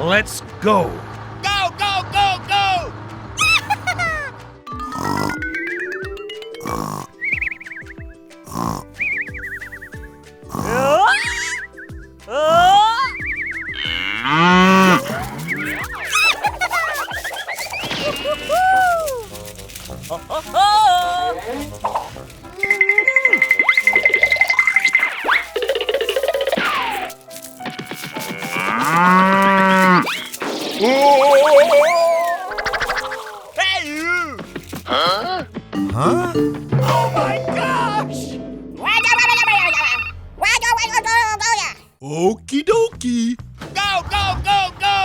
Let's go! Go, go, go, go! Hey, you! Huh? Oh my gosh! Okie dokie! Go, go, go, go!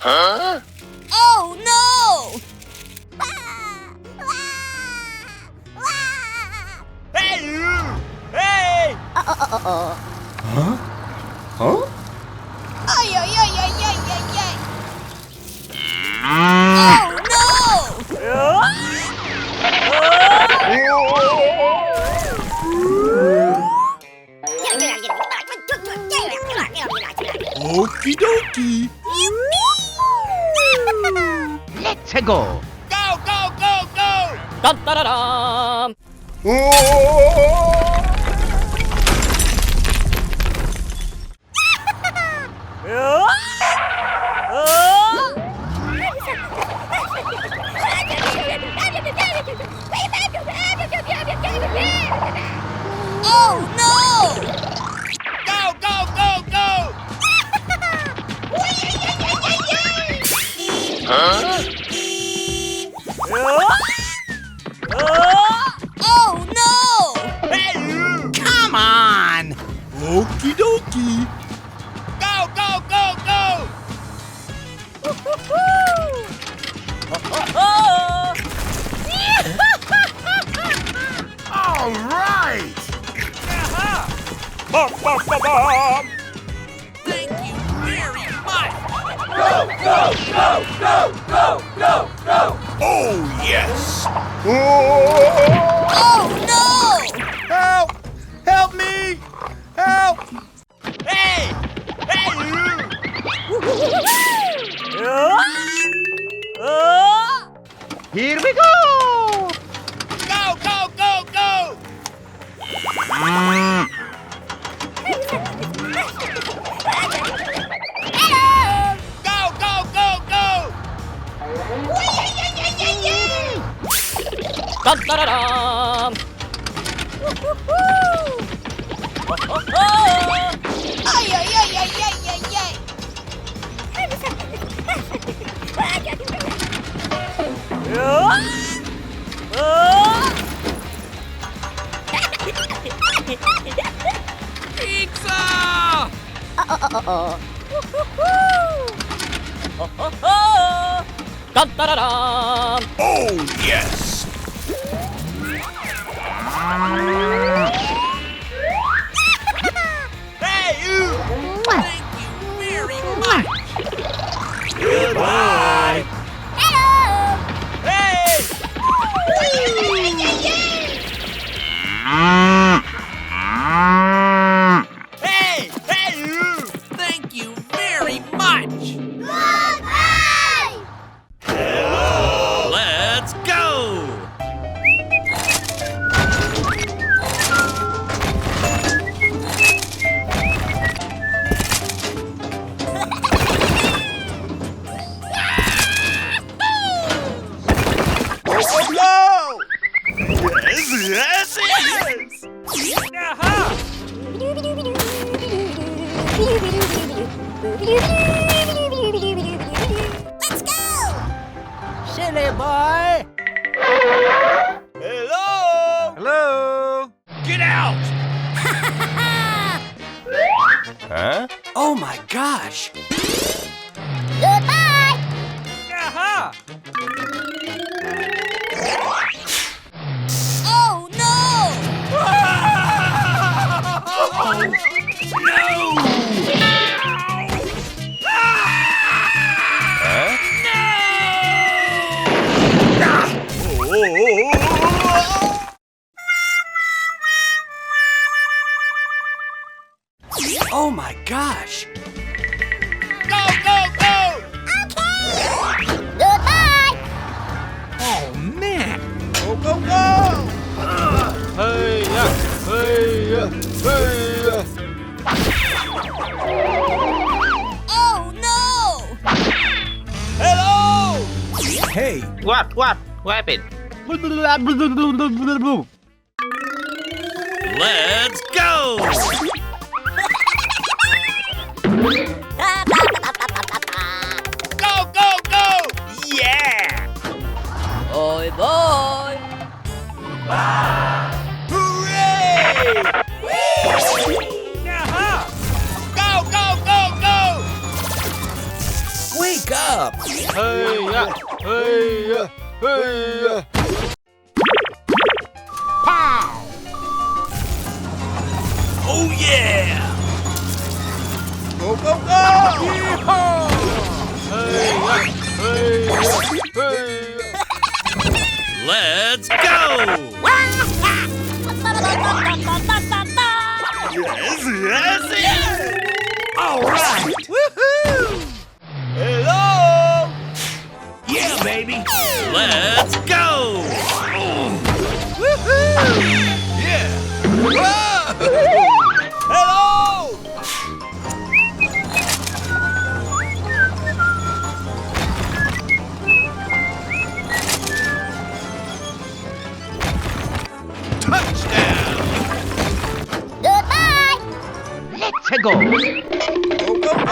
Huh? Oh no! Hey, you! Hey! Huh? Huh? Ay, ay, ay, ay, ay, ay, ay. Oh no! Okie dokie! Let's go. Go, go, go, go! Dun, dun, dun, dun. Oh no! Go, go, go, go! Huh? Oh no! Hey, you! Come on. Okie dokie! Go, go, go, go! All right! Bum, bum, bum, bum. Thank you very much! Go, go, go, go, go, go, go! Oh, yes! Oh no! Help! Help me! Help! Hey! Hey, you! Here we go. Go, go, go, go! Go, go, go, go! Dun, dun, dun, dun. Ay, ay, ay, ay, ay, ay, ay. Pizza! Dun, dun, dun, dun. Oh, yes! Hey, you! Thank you very much! Goodbye! Hello! Hey! Hey! Hey, you! Thank you very much! Goodbye! Let's go! Oh, no! Yes, yes, yes! Aha! Let's go! Silly boy. Hello! Hello? Get out! Huh? Oh my gosh! Goodbye! Aha! Oh no! Oh my gosh! Go, go, go! Goodbye. Oh man! Go, go, go! Hey, hey, Oh no. Hello! Hey! What happened? Let's go! Go, go, go! Yeah! Bye bye. Hooray! Go, go, go, go! Wake up! Oh yeah! Go, go, go! Let's go! Yes, yes, yes! All right! Woohoo! Hello! Yeah, baby! Let's go! Woohoo! Yeah! Whoa! Hello! Touchdown! Goodbye. Let's go. Go, go, go!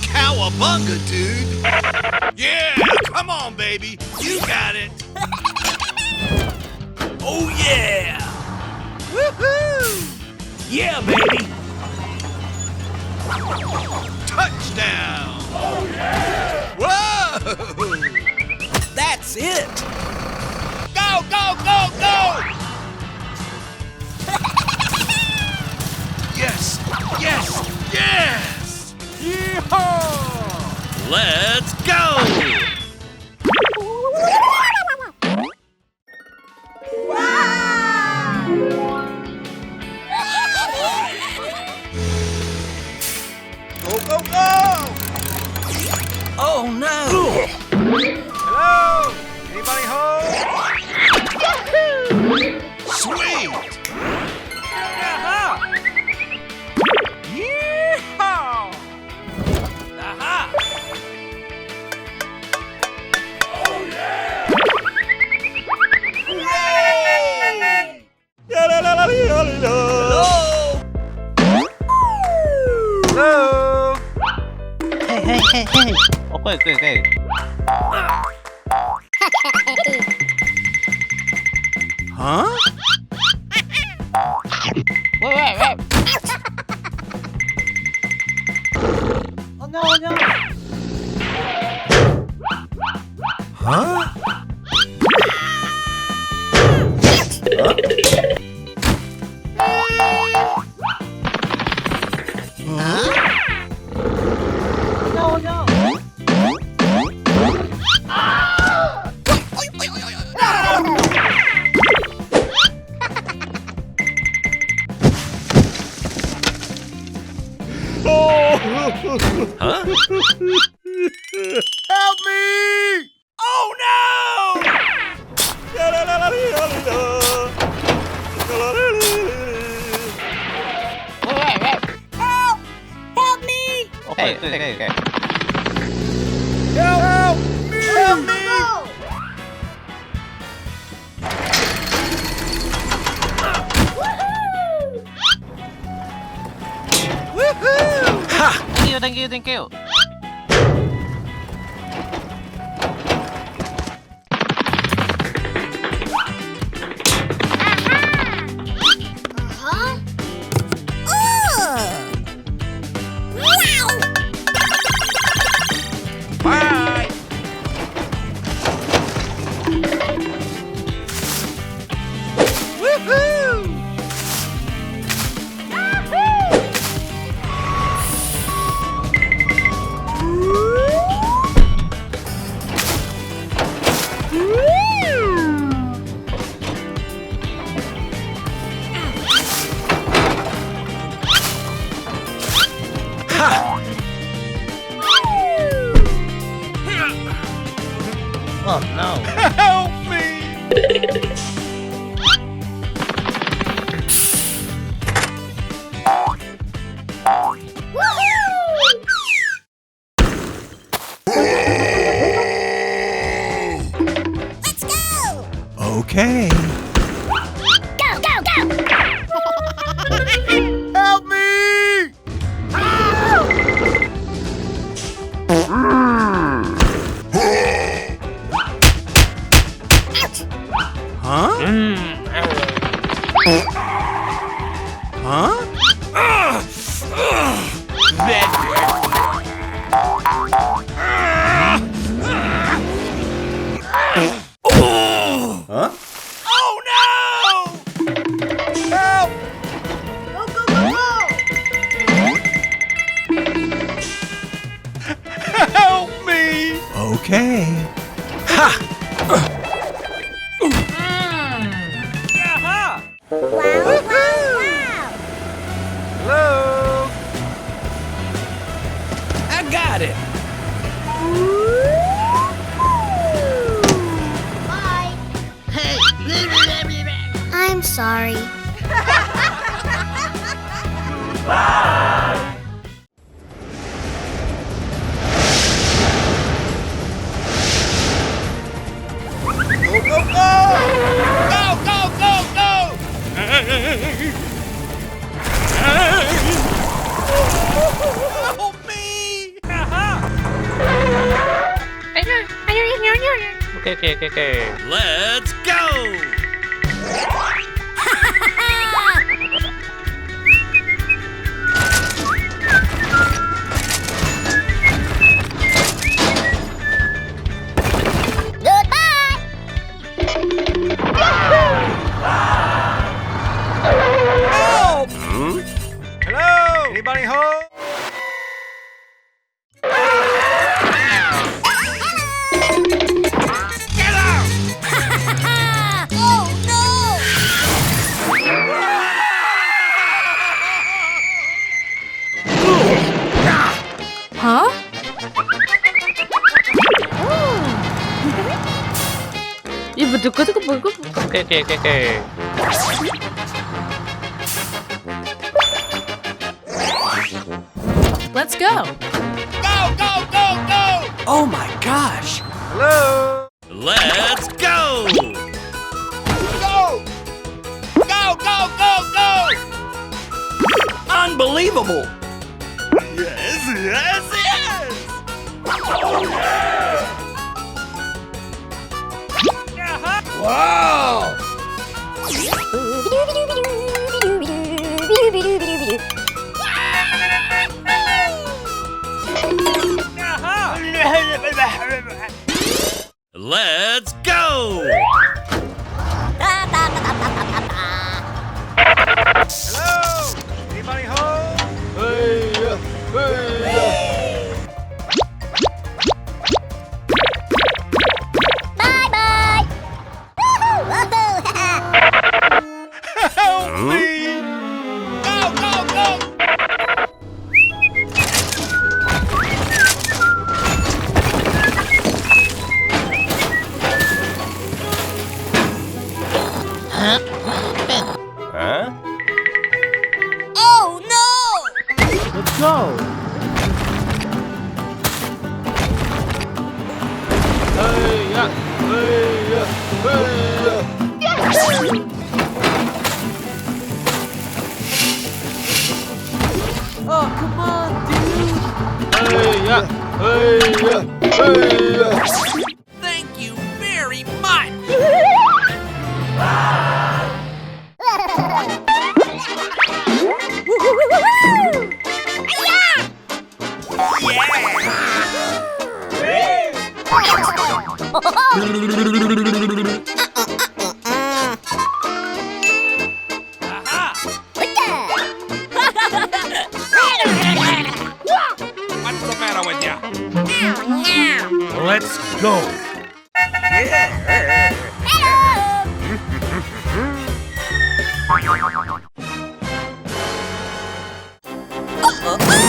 Cowabunga, dude! Yeah! Come on, baby! You got it! Oh, yeah! Woohoo! Yeah, baby! Touchdown! Oh, yeah! Whoa! That's it! Go, go, go, go! Yes! Yes! Yes! Yeehaw! Let's go! Go, go, go! Oh no! Hello? Anybody home? Sweet! Aha! Yeehaw! Aha! Hello? Hey. Okay. Huh? Wait. Oh no. Huh? No. Huh? Help me! Oh no! Help! Help me! Okay. Help me! Help me! Woohoo! Ha! Thank you. Huh? Ooh! Wow! Bye! Woohoo! Okay. Go, go, go! Help me! Huh? Huh? Huh? Oh no! Help! Go, go, go, go! Help me! Okay. Ha! Aha! Wow, wow, wow! Hello? I got it. Bye. I'm sorry. Go, go, go! Go, go, go, go! Help me! Aha! Okay. Let's go! Goodbye! Help! Hello? Anybody home? Get out! Oh no! Huh? Ih, betul tuh Oke. Let's go. Go, go, go, go! Oh my gosh! Hello? Let's go! Go! Go, go, go, go! Unbelievable! Yes, yes, yes! Aha! Wow! Aha! Let's go! Hello? Anybody home? Bye bye! Help me! Go, go, go! Huh? Oh no! Let's go. Oh, come on, dude. Thank you very much! Aha! What's the matter with you? Let's go! Help me!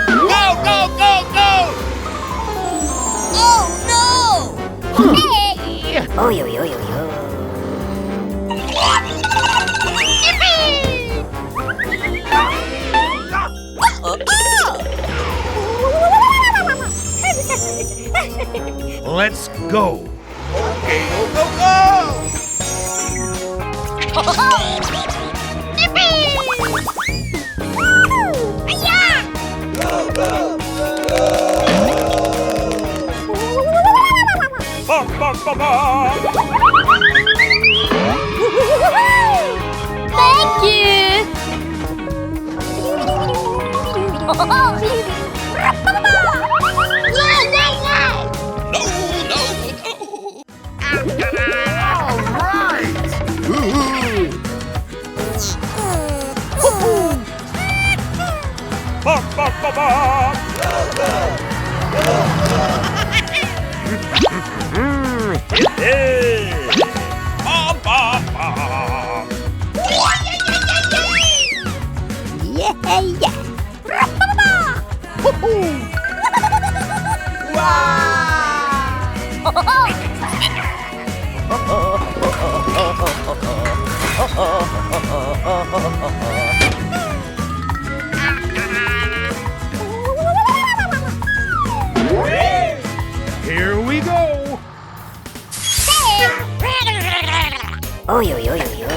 Go, go, go, go! Oh no! Hey! Oh yo yo yo yo! Let's go. Okay, go, go, go! Thank you. No, no, no. Here we go. Oh, yo, yo, yo, yo.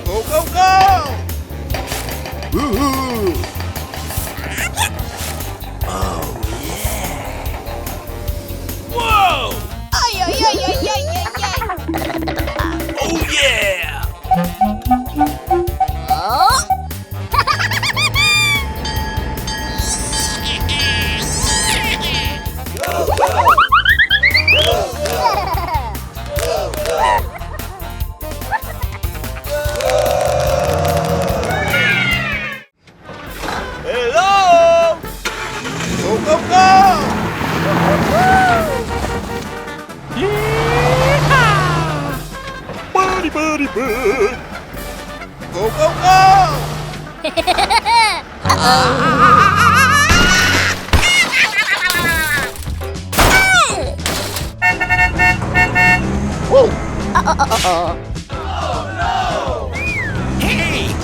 Go, go, go! Woohoo! Oh, yeah. Whoa! Oh, yeah! Hello! Go, go, go! Buddy, buddy, bud! Go, go, go! Hey!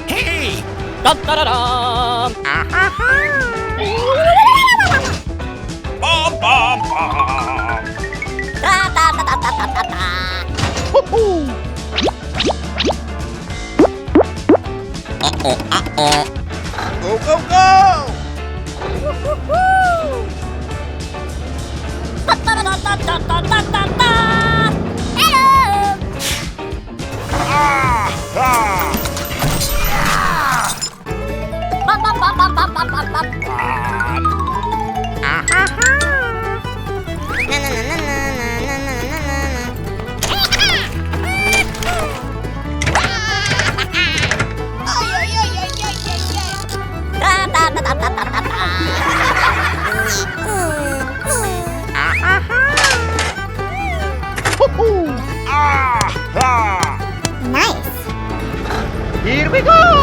Hey! Bom, bom, bom! Go, go, go! Nice. Here we go!